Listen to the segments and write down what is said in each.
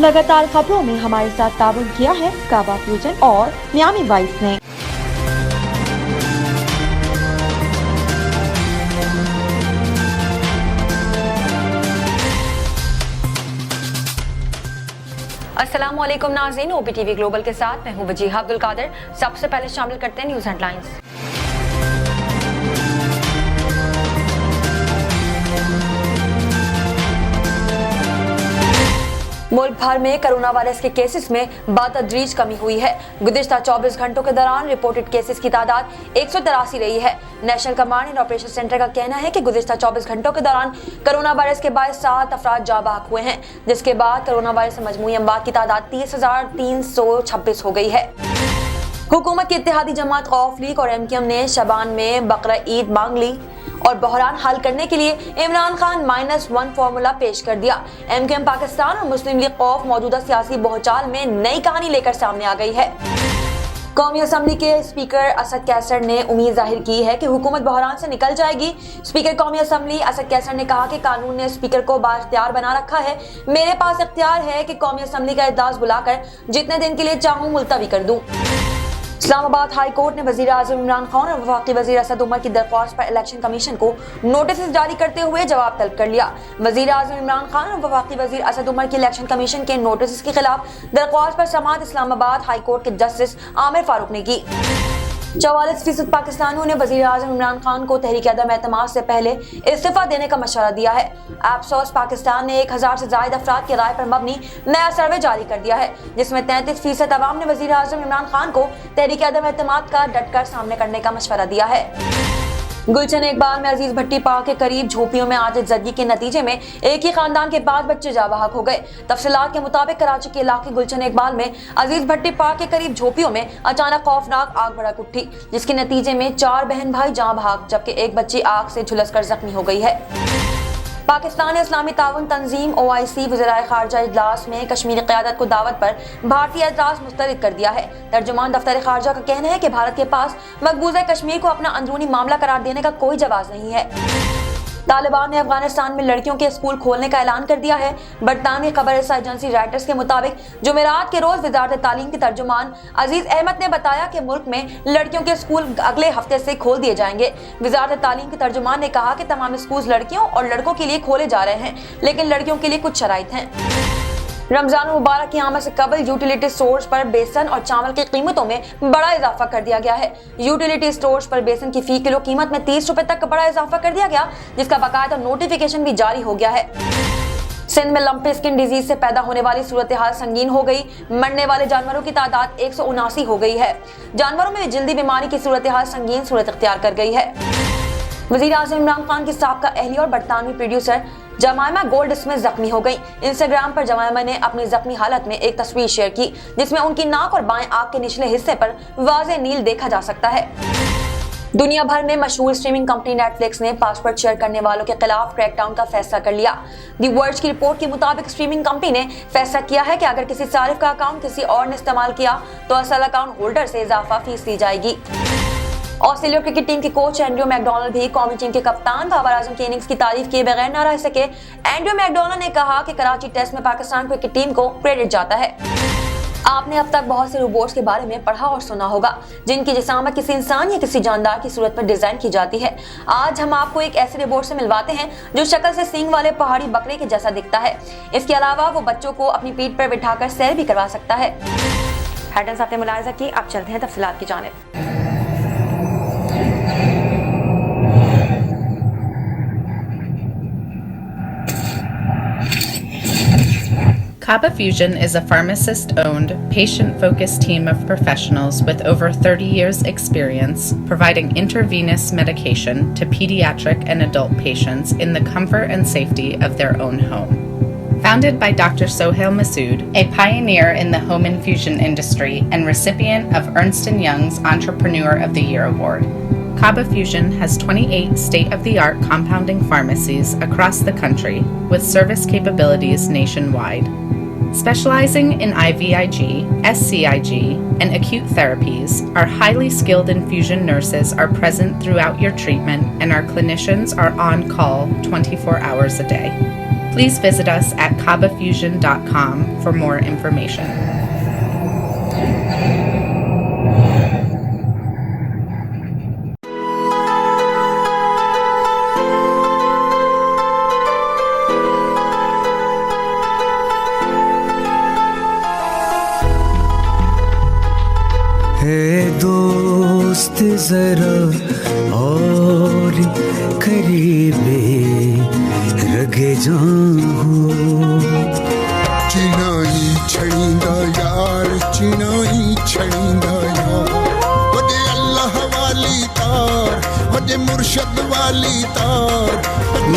लगातार खबरों में हमारे साथ ताबन किया है काबा फ्यूजन और मियामी वाइस ने। अस्सलाम वालेकुम नाज़रीन, OPTV ग्लोबल के साथ मैं हूं वजीहा अब्दुल कादिर। सबसे पहले शामिल करते हैं न्यूज़ हेडलाइंस। मुल्क भर में कोरोना वायरस के केसेस में बातदरीज कमी हुई है। गुज़िश्ता 24 घंटों के दौरान रिपोर्टेड केसेस की तादाद 183 रही है। National command and operation centre का कहना है कि गुज़िश्ता 24 घंटों के दौरान कोरोना वायरस के बाद 7 अफराद जाँ बहक हुए हैं, जिसके बाद कोरोना वायरस से मजमूई अमवात की तादाद 30,326 हो गई है। हुकूमत की इत्तेहादी जमात खौफ लीग और MQM ने शबान में बकरा ईद मांग ली और बहरान हल करने के लिए इमरान खान -1 फार्मूला पेश कर दिया। MQM पाकिस्तान और मुस्लिम लीग खौफ मौजूदा सियासी बोहचाल में नई कहानी लेकर सामने आ गई है। कौमी असम्बली के स्पीकर असद कैसर ने उम्मीद जाहिर की है कि हुकूमत बहरान से निकल जाएगी। स्पीकर कौमी असम्बली असद कैसर ने कहा कि कानून ने स्पीकर को बाइख्तियार बना रखा है। मेरे पास इख्तियार है कि कौमी असम्बली का इजलास बुलाकर जितने दिन के लिए चाहूं मुलतवी कर दूं। इस्लामाबाद हाई कोर्ट ने वजीर आज़म इमरान खान और वफाकी वजीर असद उमर की दरख्वास्त पर इलेक्शन कमीशन को नोटिस जारी करते हुए जवाब तलब कर लिया। वजीर आज़म इमरान खान और वफाकी वजीर असद उमर की इलेक्शन कमीशन के नोटिस के खिलाफ दरख्वास्त पर समाअत इस्लामाबाद हाई कोर्ट के जस्टिस आमिर फारूक ने की। 44% पाकिस्तानियों ने वजीर आज़म इमरान खान को तहरीक अदम एतमाद से पहले इस्तीफा देने का मशवरा दिया है। एप्सोस पाकिस्तान ने 1000 से ज्यादा अफराद की राय पर मबनी नया सर्वे जारी कर दिया है, जिसमें 33% अवाम ने वजीर आज़म इमरान खान को तहरीक अदम एतमाद का डटकर सामने करने का मशवरा दिया है। गुलशन इकबाल में अजीज भट्टी पार्क के करीब झोपड़ियों में आतिशज़दगी के नतीजे में एक ही खानदान के 5 बच्चे जाँ बहक हो गए। तफसीलात के मुताबिक कराची के इलाके गुलशन इकबाल में अजीज भट्टी पार्क के करीब झोपड़ियों में अचानक खौफनाक आग भड़क उठी, जिसके नतीजे में 4 बहन भाई जाँ बहक जबकि एक बच्ची आग से झुलसकर जख्मी हो गई है। पाकिस्तान इस्लामी ताउन तंजीम OIC वज़ीर ख़ारजा इजलास में कश्मीरी क़यादत को दावत पर भारतीय एतराज़ मुस्तरद कर दिया है। तर्जुमान दफ्तर ख़ारजा का कहना है कि भारत के पास मकबूजा कश्मीर को अपना अंदरूनी मामला करार देने का कोई जवाब नहीं है। तालिबान ने अफगानिस्तान में लड़कियों के स्कूल खोलने का ऐलान कर दिया है। बरतानवी खबर एजेंसी रॉयटर्स के मुताबिक जुमेरात के रोज वजारत तालीम के तर्जुमान अजीज अहमद ने बताया कि मुल्क में लड़कियों के स्कूल अगले हफ्ते से खोल दिए जाएंगे। वजारत तालीम के तर्जुमान ने कहा कि तमाम स्कूल लड़कियों और लड़कों के लिए खोले जा रहे हैं, लेकिन लड़कियों के लिए कुछ शराइत हैं। रमजान मुबारक की आमद से कबल यूटिलिटी स्टोर्स पर बेसन और चावल की कीमतों में बड़ा इजाफा कर दिया गया है। यूटिलिटी स्टोर्स पर बेसन की फी किलो कीमत में 30 रुपए तक बड़ा इजाफा कर दिया गया, जिसका बाकायदा नोटिफिकेशन भी जारी हो गया है। सिंध में लंपी स्किन डिजीज से पैदा होने वाली सूरत हाल संगीन हो गई। मरने वाले जानवरों की तादाद 179 हो गई है। जानवरों में जल्दी बीमारी की सूरत हाल संगीन सूरत इख्तियार कर गई है। वज़ीर आज़म इमरान खान की साबका अहलिया और बरतानवी प्रोड्यूसर जमायमा गोल्ड स्मिथ जख्मी हो गई। इंस्टाग्राम पर जमायमा ने अपनी जख्मी हालत में एक तस्वीर शेयर की, जिसमें उनकी नाक और बाएं आंख के निचले हिस्से पर वाज़े नील देखा जा सकता है। दुनिया भर में मशहूर स्ट्रीमिंग कंपनी नेटफ्लिक्स ने पासवर्ड शेयर करने वालों के खिलाफ क्रैकडाउन का फैसला कर लिया। दी वर्ल्ड की रिपोर्ट के मुताबिक स्ट्रीमिंग कंपनी ने फैसला किया है कि अगर किसी सारिफ का अकाउंट किसी और ने इस्तेमाल किया तो असल अकाउंट होल्डर से इजाफा फीस ली जाएगी। ऑस्ट्रेलिया क्रिकेट टीम के कोच एंड्रू मैकडोनाल्ड भी कौमी टीम के कप्तान बाबर आजम की इनिंग्स की तारीफ किए बगैर न रह सके। एंड्रू मैकडोनाल्ड ने कहा कि कराची टेस्ट में पाकिस्तान क्रिकेट टीम को क्रेडिट जाता है। आपने अब तक बहुत से रोबोट्स के बारे में पढ़ा और सुना होगा, जिनकी जिसामत किसी इंसान या किसी जानदार की सूरत पर डिजाइन की जाती है। आज हम आपको एक ऐसे रोबोट से मिलवाते हैं जो शक्ल से सींग वाले पहाड़ी बकरे के जैसा दिखता है। इसके अलावा वो बच्चों को अपनी पीठ पर बिठाकर सैर भी करवा सकता है। हेडलाइंस आपने मुलाहिजा की, अब चलते हैं तफसीलात की जानिब। Kaba Fusion is a pharmacist-owned, patient-focused team of professionals with over 30 years' experience providing intravenous medication to pediatric and adult patients in the comfort and safety of their own home. Founded by Dr. Sohail Masood, a pioneer in the home infusion industry and recipient of Ernst & Young's Entrepreneur of the Year award, Kaba Fusion has 28 state-of-the-art compounding pharmacies across the country with service capabilities nationwide. Specializing in IVIG, SCIG, and acute therapies, our highly skilled infusion nurses are present throughout your treatment and our clinicians are on call 24 hours a day. Please visit us at kabafusion.com for more information. दोस्त जरा और करीबे रगे जाऊं चिनाई छड़ींदा यार चिनाई छड़ींदा यार वजे अल्लाह वाली तार वजे मुर्शद वाली तार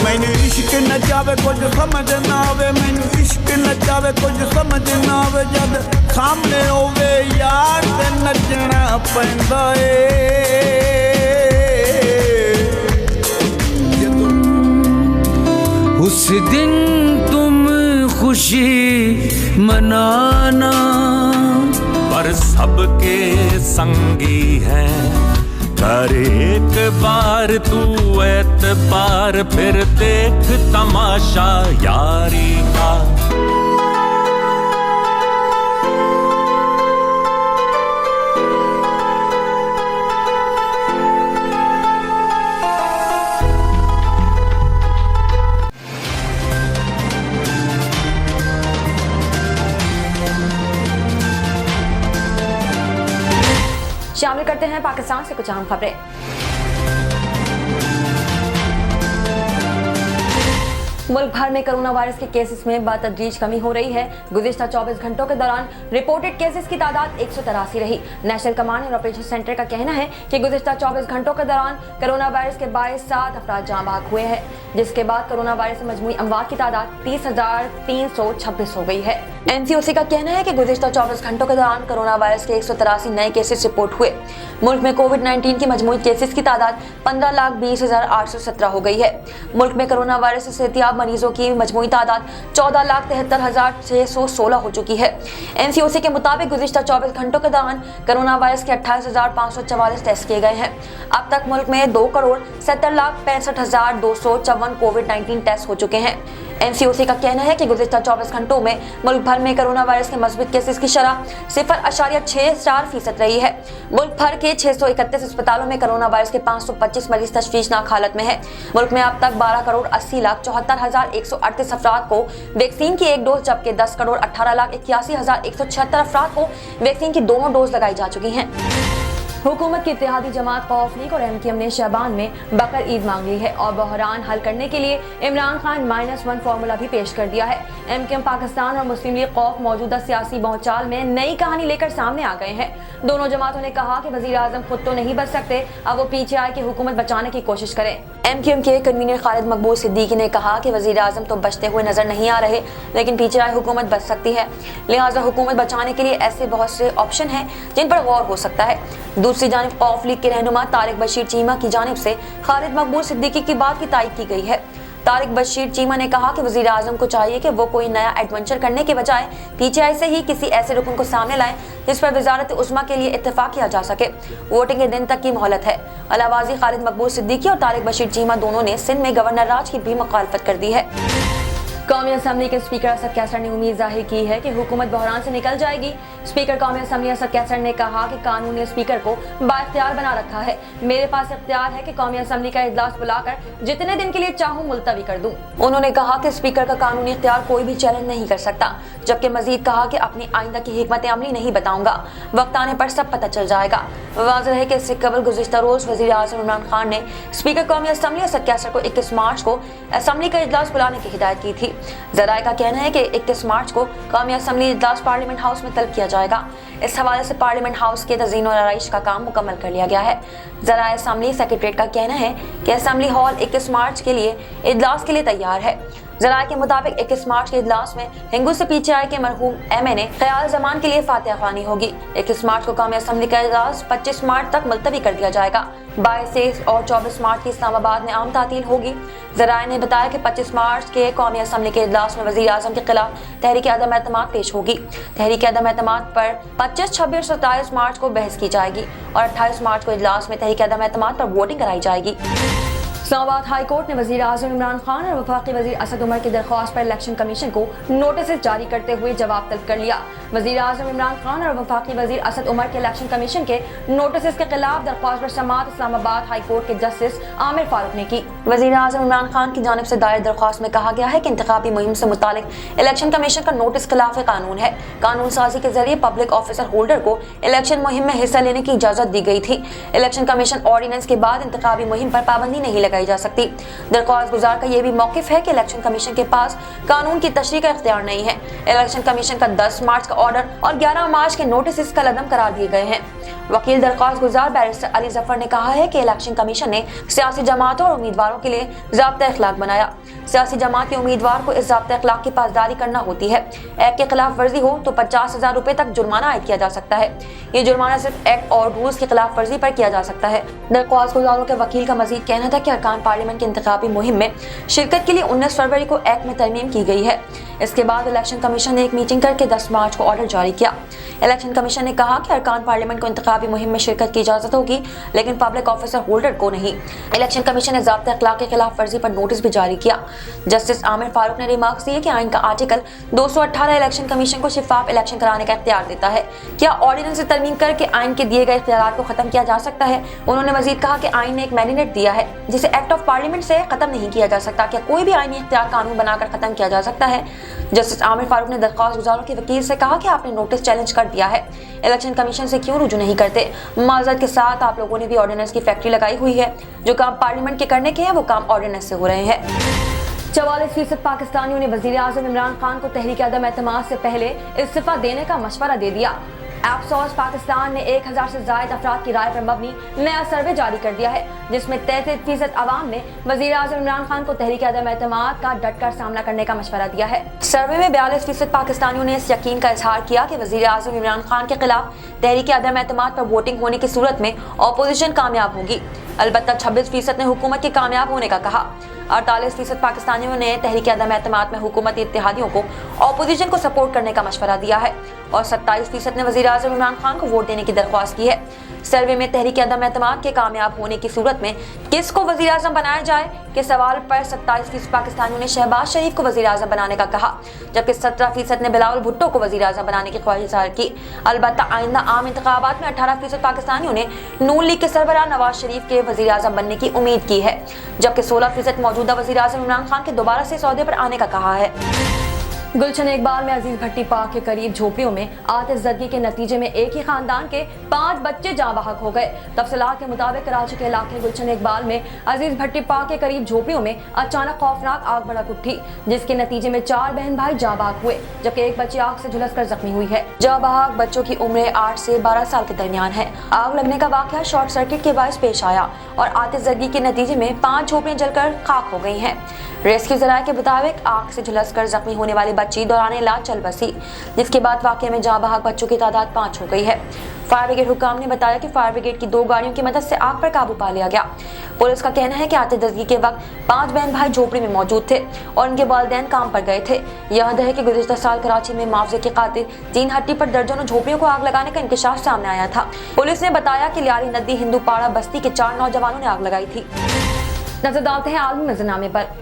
मैंने इश्क न जावे कुछ समझ ना आवे मैंने इश्क न जावे कुछ समझ ना आवे जद सामने होवे यार ते नचना पैंदा उस दिन तुम खुशी मनाना पर सबके संगी हैं कर एक बार तू एतबार फिर देख तमाशा यारी का शामिल करते हैं पाकिस्तान से कुछ अहम खबरें। मुल्क भर में कोरोना वायरस के केसेस में बतदरीज कमी हो रही है। गुज़िश्ता 24 घंटों के दौरान रिपोर्टेड केसेस की तादाद 183 रही। National command and operation centre का कहना है कि गुज़िश्ता 24 घंटों के दौरान कोरोना वायरस के 7 अफराद जाँ बाग हुए हैं, जिसके बाद कोरोना वायरस से मजमूई अमवात की तादाद 30,326 हो गई है। NCOC का कहना है कि गुज़िश्ता 24 घंटों के दौरान कोरोना वायरस के 183 नए केसेस रिपोर्ट हुए। मुल्क में कोविड-19 की मजमूई केसेस की तादाद 15,20,817 हो गई है। मुल्क में कोरोना वायरस से सेहतियाब मरीजों की मजमूई तादाद 14,73,616 हो चुकी है। NCOC के मुताबिक गुज़िश्ता 24 घंटों के दौरान कोरोना वायरस के 28,544 टेस्ट किए गए हैं। अब तक मुल्क में 2,70,65,254 कोविड-19 टेस्ट हो चुके हैं। NCOC का कहना है कि गुज़िश्ता 24 घंटों में मुल्क भर में कोरोना वायरस के मज़बूत केसेस की शरह 0.64% रही है। मुल्क भर के 631 अस्पतालों में कोरोना वायरस के 525 मरीज तशवीशनाक हालत में है। मुल्क में अब तक 12,80,74,138 अफराद को वैक्सीन की एक डोज जबकि 10,18,81,176 अफराद को वैक्सीन की दोनों डोज लगाई जा चुकी हैं। हुकूमत की इत्तेहादी जमात कौफ लीग और MKM ने शबान में बकर ईद मांग ली है और बहरान हल करने के लिए इमरान खान -1 फार्मूला भी पेश कर दिया है। MKM पाकिस्तान और मुस्लिम लीग कौफ मौजूदा सियासी भौचाल में नई कहानी लेकर सामने आ गए हैं। दोनों जमातों ने कहा कि वजीर आजम खुद तो नहीं बच सकते, अब वो PTI की हुकूमत बचाने की कोशिश करें। MKM के कन्वीनर खालिद मकबूल सिद्दीकी ने कहा कि वजीर आजम तो बचते हुए नजर नहीं आ रहे, लेकिन PTI हुकूमत बच सकती है, लिहाजा हुकूमत बचाने के लिए ऐसे बहुत से ऑप्शन हैं जिन पर गौर हो सकता है। दूसरी जानिब कौफ लीग के रहनुमा तारिक बशीर चीमा की जानिब से खालिद मकबूल सिद्दीकी की बात की तायीद की गई है। तारिक बशीर चीमा ने कहा कि वजीर आजम को चाहिए कि वो कोई नया एडवेंचर करने के बजाय PTI से ही किसी ऐसे रुकन को सामने लाएं जिस पर वजारत उस्मा के लिए इत्तेफाक किया जा सके। वोटिंग के दिन तक की मोहलत है। अलावाजी खालिद मकबूल सिद्दीकी और तारिक बशीर चीमा दोनों ने सिंध में गवर्नर राज की भी मुखालफत कर दी है। कौमी असम्बली के स्पीकर असद कैसर ने उम्मीद जाहिर की है कि हुकूमत बहरान से निकल जाएगी। स्पीकर कौमी असम्बली असद कैसर ने कहा कि कानून ने स्पीकर को बाइख्तियार बना रखा है। मेरे पास इख्तियार है कि कौमी असम्बली का इजलास बुलाकर जितने दिन के लिए चाहूं मुलतवी कर दूं। उन्होंने कहा कि स्पीकर का कानूनी इख्तियार कोई भी चैलेंज नहीं कर सकता, जबकि मजीद कहा कि अपनी आइंदा की हिकमत अमली नहीं बताऊंगा, वक्त आने पर सब पता चल जाएगा। वाज़ेह है कि इससे कबल गुज़िश्ता रोज वज़ीर आज़म इमरान खान ने स्पीकर कौमी असम्बली असद कैसर को 21 मार्च को असम्बली का इजलास बुलाने की हिदायत की थी। ज़राए का कहना है कि 21 मार्च को कौमी असम्बली इजलास पार्लियामेंट हाउस में तलब किया जाएगा। इस हवाले से पार्लियामेंट हाउस के तज़ीन और आराइश का काम मुकम्मल कर लिया गया है। ज़राए असम्बली सेक्रेटरीट का कहना है कि असम्बली हॉल 21 मार्च के लिए इजलास के लिए तैयार है। ज़राए के मुताबिक 21 मार्च के इजलास में हिंगू से PTI के मरहूम MNA ख्याल जमान के लिए फातिहा ख्वानी होगी। 21 मार्च को कौमी असम्बली का इजलास 25 मार्च तक मुलतवी कर दिया जाएगा। 22 और 24 मार्च की इस्लामाबाद में आम तातील होगी। ज़राए ने बताया कि 25 मार्च के कौमी असम्बली के इजलास में वज़ीर आज़म के खिलाफ तहरीक अदम एतमाद पेश होगी। तहरीक अदम एतमाद पर 25, 26 और 27 मार्च को बहस की जाएगी और 28 मार्च को इजलास में तहरीक अदम एतमाद पर वोटिंग कराई जाएगी। इस्लामाबाद हाई कोर्ट ने वजीर आज़म इमरान खान और वफाकी वजीर असद उमर की दरख्वास्त पर इलेक्शन कमीशन को नोटिस जारी करते हुए जवाब तलब कर लिया। वजीर आज़म इमरान खान और वफाकी वजीर असद उमर के इलेक्शन कमीशन के नोटिस के खिलाफ दरख्वास्त पर समाअत इस्लामाबाद हाई कोर्ट के जस्टिस आमिर फारूक ने की। वजीर आज़म इमरान खान की जानिब से दायर दरख्वास्त में कहा गया है कि इंतखाबी मुहिम से मुतालिक इलेक्शन कमीशन का नोटिस खिलाफ कानून है। कानून साजी के जरिए पब्लिक ऑफिसर होल्डर को इलेक्शन मुहिम में हिस्सा लेने की इजाजत दी गई थी। इलेक्शन कमीशन ऑर्डिनेंस के बाद इंतखाबी मुहिम पर पाबंदी नहीं लगाई जा सकती। दरख्वास्त गुजार का यह भी मौकिफ है कि इलेक्शन कमीशन के पास कानून की तशरीह का इख्तियार नहीं है। इलेक्शन कमीशन का 10 मार्च का ऑर्डर और 11 मार्च के नोटिस कलअदम करार दिए गए हैं। वकील दरख्वास्त गुजार बैरिस्टर अली जफर ने कहा है कि इलेक्शन कमीशन ने सियासी जमातों और उम्मीदवारों के लिए ज़ाब्ता अखलाक बनाया। सियासी जमात के उम्मीदवार को इस ज़ाब्ता अखलाक की पासदारी करना होती है। एक्ट के खिलाफ वर्जी हो तो 50,000 रुपए तक जुर्माना आयद किया जा सकता है। ये जुर्माना सिर्फ एक्ट और रूल्स की खिलाफ वर्जी पर किया जा सकता है। दरख्वास्त गुजारों के वकील का मजीद कहना था कि अरकान पार्लियामेंट की इंतखाबी मुहिम में शिरकत के लिए 19 फरवरी को एक्ट में तरमीम की गई है। इसके बाद इलेक्शन कमीशन ने एक मीटिंग करके 10 मार्च को ऑर्डर जारी किया। इलेक्शन कमीशन ने कहा कि अरकान पार्लियामेंट को इंतखाबी मुहिम में शिरकत की इजाजत होगी, लेकिन पब्लिक ऑफिसर होल्डर को नहीं। इलेक्शन कमीशन ने ज़ाब्ता अखलाक के खिलाफ वर्जी पर नोटिस भी जारी किया। जस्टिस आमिर फारूक ने रिमार्क्स दिए कि आइन का आर्टिकल 218 इलेक्शन कमीशन को शिफाफ इलेक्शन कराने का इख्तियार देता है। क्या ऑर्डिनेंस से तरमीम करके आइन के दिए गए इख्तियारात को खत्म किया जा सकता है? उन्होंने मजीद कहा कि आइन ने एक मैंडेट दिया है जिसे एक्ट ऑफ पार्लियामेंट से खत्म नहीं किया जा सकता। क्या कोई भी आइनी इख्तियार कानून बनाकर खत्म किया जा सकता है? जस्टिस आमिर फारूक ने दरख्वास्त गुजारों के वकील से कहा कि आपने नोटिस चैलेंज कर दिया है, इलेक्शन कमीशन से क्यों रुजू नहीं करते? माजरत के साथ आप लोगों ने भी ऑर्डिनेंस की फैक्ट्री लगाई हुई है। जो काम पार्लियामेंट के करने के हैं वो काम ऑर्डिनेंस से हो रहे हैं। 44% पाकिस्तानियों ने वजीर आज़म इमरान खान को तहरीक अदम एतमाद से पहले इस्तीफा देने का मशवरा दे दिया। एप्सोस पाकिस्तान ने 1000 से ज्यादा अफराद की राय पर मबनी नया सर्वे जारी कर दिया है, जिसमें 33% अवाम ने वजीर आज़म इमरान खान को तहरीक अदम एतमाद का डटकर सामना करने का मशवरा दिया है। सर्वे में 42% पाकिस्तानियों ने इस यकीन का इजहार किया कि वजीर आज़म इमरान खान के खिलाफ तहरीक अदम एतमाद पर वोटिंग होने की सूरत में अपोजिशन कामयाब होगी। अलबत्ता 26% ने हुकूमत के कामयाब होने का कहा। 48% पाकिस्तानियों ने तहरीक अदम एतमाद में हुकूमती इत्तेहादियों को अपोजिशन को सपोर्ट करने का मशवरा दिया है और 27% ने वजीर आज़म इमरान खान को वोट देने की दरख्वास्त की है। सर्वे में तहरीक अदम एतमाद के कामयाब होने की सूरत में किसको वजीर आज़म बनाया जाए के सवाल पर 27% पाकिस्तानियों ने शहबाज शरीफ को वजीर आज़म बनाने का कहा, जबकि 17% ने बिलावल भुट्टो को वजीर आज़म बनाने की ख्वाहिश जाहिर की। अलबत्ता आइंदा आम इंतखाबात में 18% पाकिस्तानियों ने नून लीग के सरबराह नवाज शरीफ के वजीर आज़म बनने की उम्मीद की है, जबकि 16% मौजूदा वजीर आज़म इमरान खान के दोबारा से सौदे पर आने का कहा है। गुलशन इकबाल में अजीज भट्टी पार्क के करीब झोपड़ियों में आतिशज़दगी के नतीजे में एक ही खानदान के 5 बच्चे जाँ बहक हो गए। तफसीलात के मुताबिक कराची के इलाके गुलशन इकबाल में अजीज भट्टी पार्क के करीब झोपड़ियों में अचानक खौफनाक आग भड़क उठी, जिसके नतीजे में 4 बहन भाई जाँ बहक हुए, जबकि एक बच्ची आग से झुलसकर जख्मी हुई है। जाँ बहक बच्चों की उम्र 8 से 12 साल के दरमियान है। आग लगने का वाकया शॉर्ट सर्किट के बायस पेश आया और आतिशज़दगी के नतीजे में 5 झोपड़ियां जलकर खाक हो गई हैं। रेस्क्यू जराये के मुताबिक आग से झुलसकर जख्मी होने वाली बच्ची दौरान इलाज चल बसी, जिसके बाद वाकये में जाँ बहक बच्चों की तादाद 5 हो गई है। फायर ब्रिगेड हुकाम ने बताया कि फायर ब्रिगेड की 2 गाड़ियों की मदद से आग पर काबू पा लिया गया। पुलिस का कहना है कि आतिशज़दगी के वक्त 5 बहन भाई झोपड़ी में मौजूद थे और उनके वालिदैन काम पर गए थे। याद है कि गुज़िश्ता साल कराची में मुआवजे की खातिर जीन हट्टी पर दर्जनों झोपड़ियों को आग लगाने का इंकशाफ सामने आया था। पुलिस ने बताया कि लियारी नदी हिंदू पाड़ा बस्ती के 4 नौजवानों ने आग लगाई थी। नजर डालते हैं आलमी मंजरनामे पर।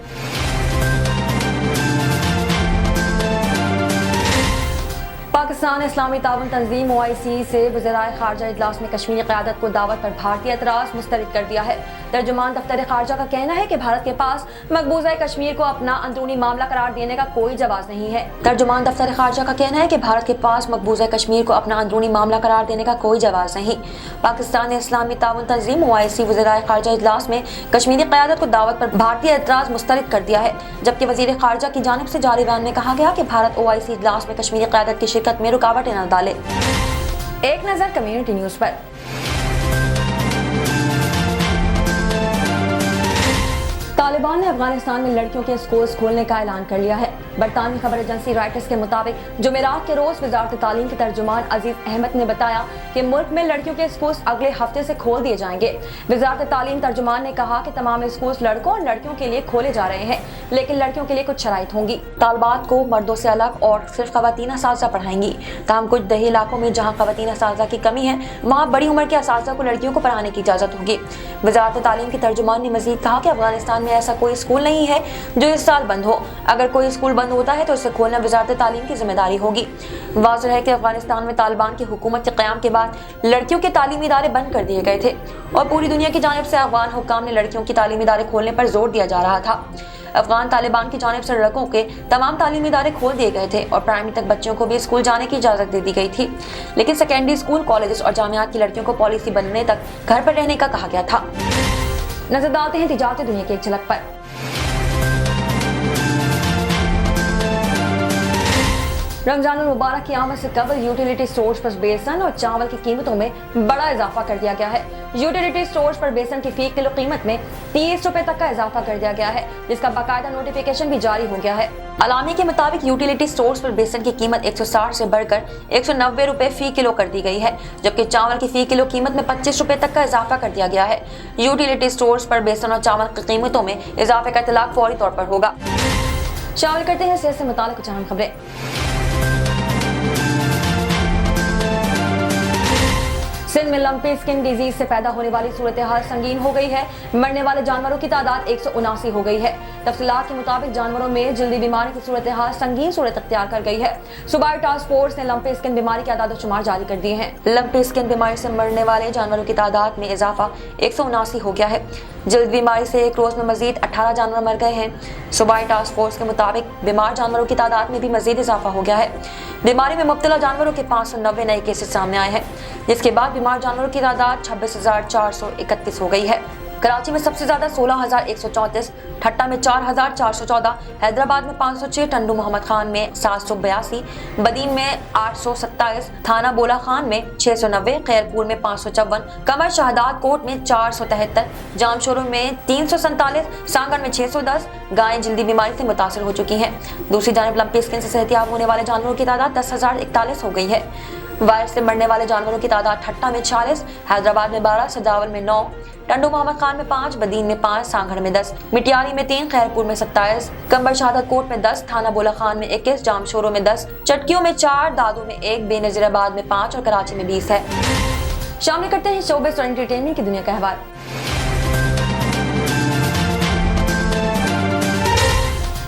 पाकिस्तान इस्लामी ताउन तंजीम OIC से वज़ीराए खारजा इजलास में कश्मीरी क़यादत को दावत पर भारतीय एतराज़ मुस्तरद कर दिया है। तर्जुमान दफ्तर खारजा का कहना है कि भारत के पास मकबूजा कश्मीर को अपना अंदरूनी मामला करार देने का कोई जवाब नहीं है। तर्जुमान दफ्तर खारजा का कहना है कि भारत के पास मकबूजा कश्मीर को अपना अंदरूनी मामला करार देने का कोई जवाब नहीं। पाकिस्तान इस्लामी ताउन तंजीम OIC वज़ीराए खारजा इजलास में कश्मीरी क़यादत को दावत पर भारतीय एतराज़ मुस्तरद कर दिया है, जबकि वज़ीर खारजा की जानिब से जारी बयान में कहा गया कि भारत OIC इजलास में कश्मीरी क़यादत की शिरकत में रुकावटें न डाले। एक नज़र कम्युनिटी न्यूज़ पर। तालिबान ने अफगानिस्तान में लड़कियों के स्कूल खोलने का ऐलान कर लिया है। बरतानवी खबर एजेंसी रॉयटर्स के मुताबिक जुमेरात के रोज वजारत तालीम के तर्जुमान अजीज अहमद ने बताया कि मुल्क में लड़कियों के स्कूल अगले हफ्ते से खोल दिए जाएंगे। वजारत तालीम तर्जुमान ने कहा कि तमाम स्कूल लड़कों और लड़कियों के लिए खोले जा रहे हैं, लेकिन लड़कियों के लिए कुछ शराइत होंगी। तालिबात को मर्दों से अलग और सिर्फ खवातीन असातिज़ा पढ़ाएंगी। ताहम कुछ दही इलाकों में जहाँ खवातीन असातिज़ा की कमी है, वहाँ बड़ी उम्र के असातिज़ा को लड़कियों को पढ़ाने की इजाज़त होगी। वजारत तालीम के तर्जुमान ने मजीद कहा कि अफगानिस्तान में ऐसा कोई स्कूल नहीं है जो इस साल बंद हो। अगर कोई स्कूल बंद होता है तो इसे खोलना वजारत तालीम की जिम्मेदारी होगी। वाज़ेह है कि अफगानिस्तान में तालिबान की हुकूमत के क़याम के बाद लड़कियों के तालीमी इदारे बंद कर दिए गए थे और पूरी दुनिया की जानिब से अफगान हुक्काम ने लड़कियों की तालीमी इदारे खोलने पर जोर दिया जा रहा था। अफगान तालिबान की जानिब से लड़कों के तमाम तालीमी इदारे खोल दिए गए थे और प्राइमरी तक बच्चों को भी स्कूल जाने की इजाज़त दे दी गई थी, लेकिन सेकेंडरी स्कूल, कॉलेज और जामियात की लड़कियों को पॉलिसी बनने तक घर पर रहने का कहा गया था। नजर डालते हैं तिजारती दुनिया की एक झलक पर। रमजान मुबारक की आमद से कबल यूटिलिटी स्टोर्स पर बेसन और चावल की कीमतों में बड़ा इजाफा कर दिया गया है। यूटिलिटी स्टोर्स पर बेसन की फी किलो कीमत में 30 रुपए तक का इजाफा कर दिया गया है, जिसका बाकायदा नोटिफिकेशन भी जारी हो गया है। अलामी के मुताबिक यूटिलिटी स्टोर्स पर बेसन की कीमत 160 से बढ़कर 190 रुपए फी किलो कर दी गई है, जबकि चावल की फी किलो कीमत में 25 रुपए तक का इजाफा कर दिया गया है। यूटिलिटी स्टोर्स पर बेसन और चावल की कीमतों में इजाफे का इतलाक फौरी तौर पर होगा। शामिल करते हैं सेहत से मुताल्लिक़ कुछ अहम खबरें। सिंध में लंपी स्किन डिजीज से पैदा होने वाली सूरत हाल संगीन हो गई है। मरने वाले जानवरों की तादाद 179 हो गई है। तफसीलात के मुताबिक जानवरों में जल्दी बीमारी की सूरत हाल संगीन सूरत अख्तियार कर गई है। सूबाई टास्क फोर्स ने लंपी स्किन बीमारी के आदाद शुमार जारी कर दिए हैं। लंपी स्किन बीमारी से मरने वाले जानवरों की तादाद में इजाफा 179 हो गया है। जल्द बीमारी से एक रोज में मजीद 18 जानवर मर गए हैं। सूबाई टास्क फोर्स के मुताबिक बीमार जानवरों की तादाद में भी मजीद इजाफा हो गया है। बीमारी में मुब्तला जानवरों के 590 नए केसेस सामने आए हैं, जिसके बाद बीमार जानवरों की तादाद 26,431 हो गई है। कराची में सबसे ज्यादा 16,134, ठट्टा में 4,414, हैदराबाद में 506, टंडू मोहम्मद खान में 782, बदीन में 827, थाना बोला खान में 690, खैरपुर में 554, कमर शहादात कोट में 473, जामशोरों में 347, सांगन में 610 गायें जल्दी बीमारी से मुतासर हो चुकी हैं। दूसरी जानिब लंपी स्किन से सेहतियाब होने वाले जानवरों की तादाद 10,041 हो गई है। वायरस से मरने वाले जानवरों की तादाद ठट्टा में 46, हैदराबाद में 12, सजावल में 9, टंडू मोहम्मद खान में 5, बदीन में 5, सांगड़ में 10, मिटियारी में 3, खैरपुर में 27, कंबर शहादत कोट में 10, थाना बोला खान में 21, जामशोरों में 10, चटकियों में 4, दादू में 1, बेनजीराबाद में 5 और कराची में 20 है। शामिल करते हैं शोबिज़ और एंटरटेनमेंट की दुनिया का अहवाल।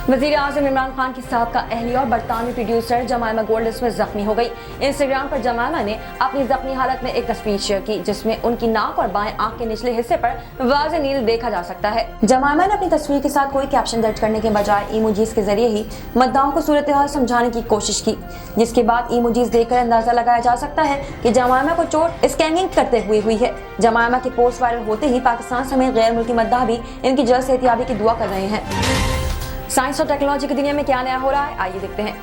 वज़ीर आज़म इमरान खान की साहबका अहलिया और बरतानवी प्रोड्यूसर जमायमा गोल्डस में जख्मी हो गई। इंस्टाग्राम पर जमायमा ने अपनी जख्मी हालत में एक तस्वीर शेयर की, जिसमें उनकी नाक और बाएं आंख के निचले हिस्से पर वाज़े नील देखा जा सकता है। जमायमा ने अपनी तस्वीर के साथ कोई कैप्शन दर्ज करने के बजाय इमोजीज के जरिए ही मद्दाओं को सूरत हाल समझाने की कोशिश की, जिसके बाद इमोजीज देखकर अंदाजा लगाया जा सकता है कि जमायमा को चोट स्कैनिंग करते हुई है। जमायमा की पोस्ट वायरल होते ही पाकिस्तान समेत गैर मुल्की मद्दाह भी इनकी जल्द सेहतियाबी की दुआ कर रहे हैं। साइंस और टेक्नोलॉजी की दुनिया में क्या नया हो रहा है, आइए देखते हैं।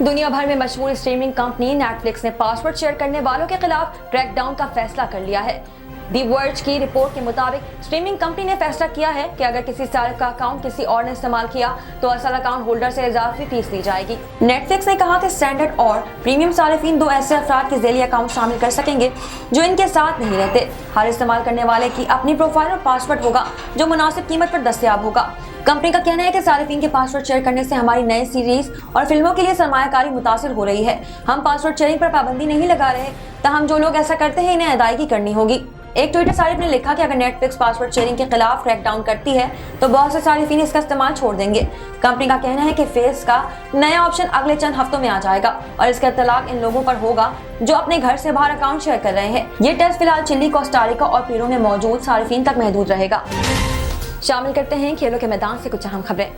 दुनिया भर में मशहूर स्ट्रीमिंग कंपनी नेटफ्लिक्स ने पासवर्ड शेयर करने वालों के खिलाफ क्रैकडाउन का फैसला कर लिया है। दी वर्ल्ड की रिपोर्ट के मुताबिक स्ट्रीमिंग कंपनी ने फैसला किया है कि अगर किसी सारिफ का अकाउंट किसी और ने इस्तेमाल किया तो असल अकाउंट होल्डर से इजाफी फीस ली जाएगी। नेटफ्लिक्स ने कहा कि स्टैंडर्ड और प्रीमियम सारिफीन 2 ऐसे अफराद के ज़ेली अकाउंट शामिल कर सकेंगे जो इनके साथ नहीं रहते। हर इस्तेमाल करने वाले की अपनी प्रोफाइल और पासवर्ड होगा जो मुनासिब कीमत पर दस्तयाब होगा। कंपनी का कहना है कि सारिफीन के पासवर्ड शेयर करने से हमारी नई सीरीज और फिल्मों के लिए सरमायाकारी मुतासिर हो रही है। हम पासवर्ड शेयरिंग पर पाबंदी नहीं लगा रहे, तहम जो लोग ऐसा करते हैं इन्हें अदायगी करनी होगी। एक ट्विटर सारिफ ने लिखा कि अगर नेटफ्लिक्स पासवर्ड शेयरिंग के खिलाफ क्रैकडाउन करती है तो बहुत से सारिफीन इसका इस्तेमाल छोड़ देंगे। कंपनी का कहना है कि फेस का नया ऑप्शन अगले चंद हफ्तों में आ जाएगा और इसका इत्तलाक इन लोगों पर होगा जो अपने घर से बाहर अकाउंट शेयर कर रहे हैं। ये टेस्ट फिलहाल चिली, कोस्टा रिका और पेरू में मौजूद सारिफीन तक महदूद रहेगा। शामिल करते हैं खेलों के मैदान से कुछ अहम खबरें।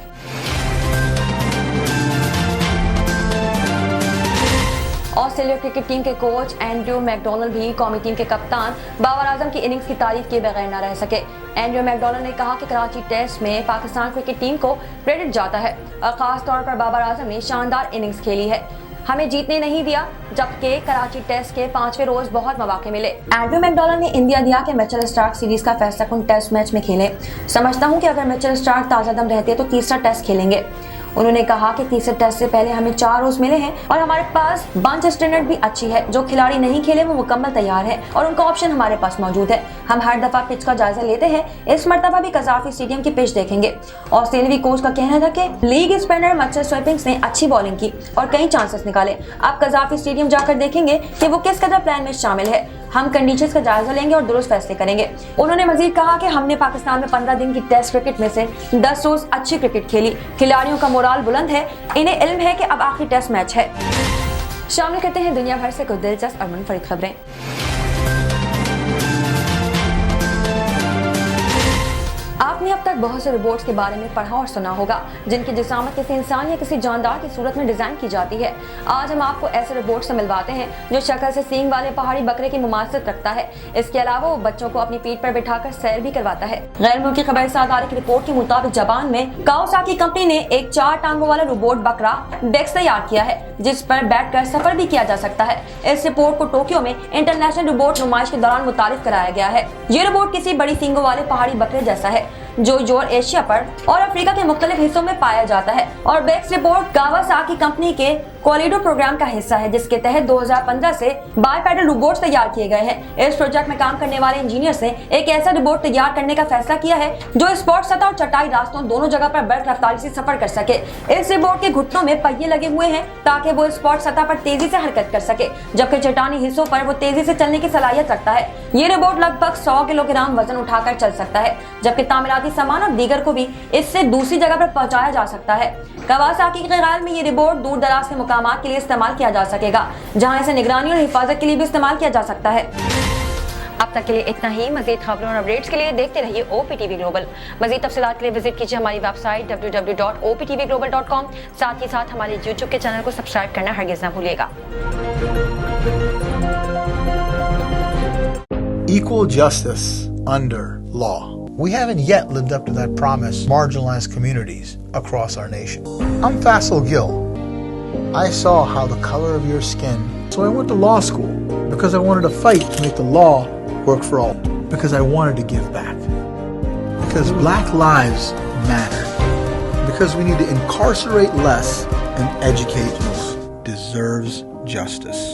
ऑस्ट्रेलिया क्रिकेट टीम के कोच एंड्रयू मैकडोनल्ड भी कौमी टीम के कप्तान बाबर आजम की इनिंग्स की तारीफ किए बगैर न रह सके। एंड्रयू मैकडोनल्ड ने कहा कि कराची टेस्ट में पाकिस्तान क्रिकेट टीम को क्रेडिट जाता है और खास तौर पर बाबर आजम ने शानदार इनिंग्स खेली है। हमें जीतने नहीं दिया, जबकि कराची टेस्ट के 5वें रोज बहुत मौके मिले। एंड्रू मैकडॉलम ने इंडिया दिया कि मिचेल स्टार्क सीरीज का फैसला कुन टेस्ट मैच में खेले। समझता हूं कि अगर मिचेल स्टार्क ताजा दम रहते तो तीसरा टेस्ट खेलेंगे। उन्होंने कहा कि तीसरे टेस्ट से पहले हमें 4 रोज मिले हैं और हमारे पास बंच स्टैंडर्ड भी अच्छी है। जो खिलाड़ी नहीं खेले वो मुकम्मल तैयार है और उनका ऑप्शन हमारे पास मौजूद है। हम हर दफा पिच का जायजा लेते हैं, इस मरतबा भी कज़ाफी स्टेडियम की पिच देखेंगे। ऑस्ट्रेलियावी कोच का कहना था कि लीग स्पिनर मिचेल स्वेपिंग्स ने अच्छी बॉलिंग की और कई चांसेस निकाले। अब कज़ाफी स्टेडियम जाकर देखेंगे कि वो किस कदर प्लान में शामिल है। हम कंडीशंस का जायजा लेंगे और दुरुस्त फैसले करेंगे। उन्होंने मजीद कहा कि हमने पाकिस्तान में 15 दिन की टेस्ट क्रिकेट में से 10 रोज अच्छी क्रिकेट खेली। खिलाड़ियों का मोराल बुलंद है, इन्हें इल्म है कि अब आखिरी टेस्ट मैच है। शामिल करते हैं दुनिया भर से कुछ दिलचस्प और मुनफरिद खबरें। आपने अब तक बहुत से रोबोट्स के बारे में पढ़ा और सुना होगा जिनकी जिसामत किसी इंसान या किसी जानदार की सूरत में डिजाइन की जाती है। आज हम आपको ऐसे रोबोट से मिलवाते हैं जो शक्ल से सींग वाले पहाड़ी बकरे की मुमासलत रखता है। इसके अलावा वो बच्चों को अपनी पीठ पर बिठाकर सैर भी करवाता है। गैर मुल्की खबरसार अदारे की रिपोर्ट के मुताबिक जापान में कावासाकी कंपनी ने एक 4 टांगों वाला रोबोट बकरा डेक्स तैयार किया है जिस पर बैठकर सफर भी किया जा सकता है। इस रिपोर्ट को टोक्यो में इंटरनेशनल रोबोट नुमाइश के दौरान मुतारिफ कराया गया है। ये रोबोट किसी बड़ी सींगों वाले पहाड़ी बकरे जैसा है जो एशिया पर और अफ्रीका के मुख्तलिफ हिस्सों में पाया जाता है और बेक्स रिपोर्ट कावासाकी कंपनी के कोलिडो प्रोग्राम का हिस्सा है जिसके तहत 2015 से बायपेडल रोबोट्स तैयार किए गए हैं। इस प्रोजेक्ट में काम करने वाले इंजीनियर्स ने एक ऐसा रोबोट तैयार करने का फैसला किया है जो स्पॉट सतह और चटाई रास्तों दोनों जगह पर बर्फ रफ्तारी से सफर कर सके। इस रोबोट के घुटनों में पहिए लगे हुए हैं ताकि वो स्पॉट सतह पर तेजी से हरकत कर सके, जबकि चट्टानी हिस्सों पर वो तेजी से चलने की सलाहियत रखता है। ये रोबोट लगभग 100 किलोग्राम वजन उठाकर चल सकता है, जबकि तामीराती सामान और दीगर को भी इससे दूसरी जगह पर पहुंचाया जा सकता है। कावासाकी के ख्याल में ये रोबोट दूर दराज के मुकामात के लिए इस्तेमाल किया जा सकेगा, जहां इसे निगरानी और हिफाजत के लिए भी इस्तेमाल किया जा सकता है। अब तक के लिए इतना ही। मजीद खबरों और अपडेट्स के लिए देखते रहिए OPTV ग्लोबल। मजीद तफसीलात के लिए विजिट कीजिए हमारी वेबसाइट www.optvglobal.com। साथ ही साथ हमारे YouTube के चैनल को सब्सक्राइब करना हरगिज ना भूलिएगा। Equal justice under law. We haven't yet lived up to that promise to marginalized communities across our nation. I'm Faisal Gill. I saw how the color of your skin, so I went to law school because I wanted to fight to make the law work for all, because I wanted to give back, because black lives matter, because we need to incarcerate less and educate more. Deserves justice.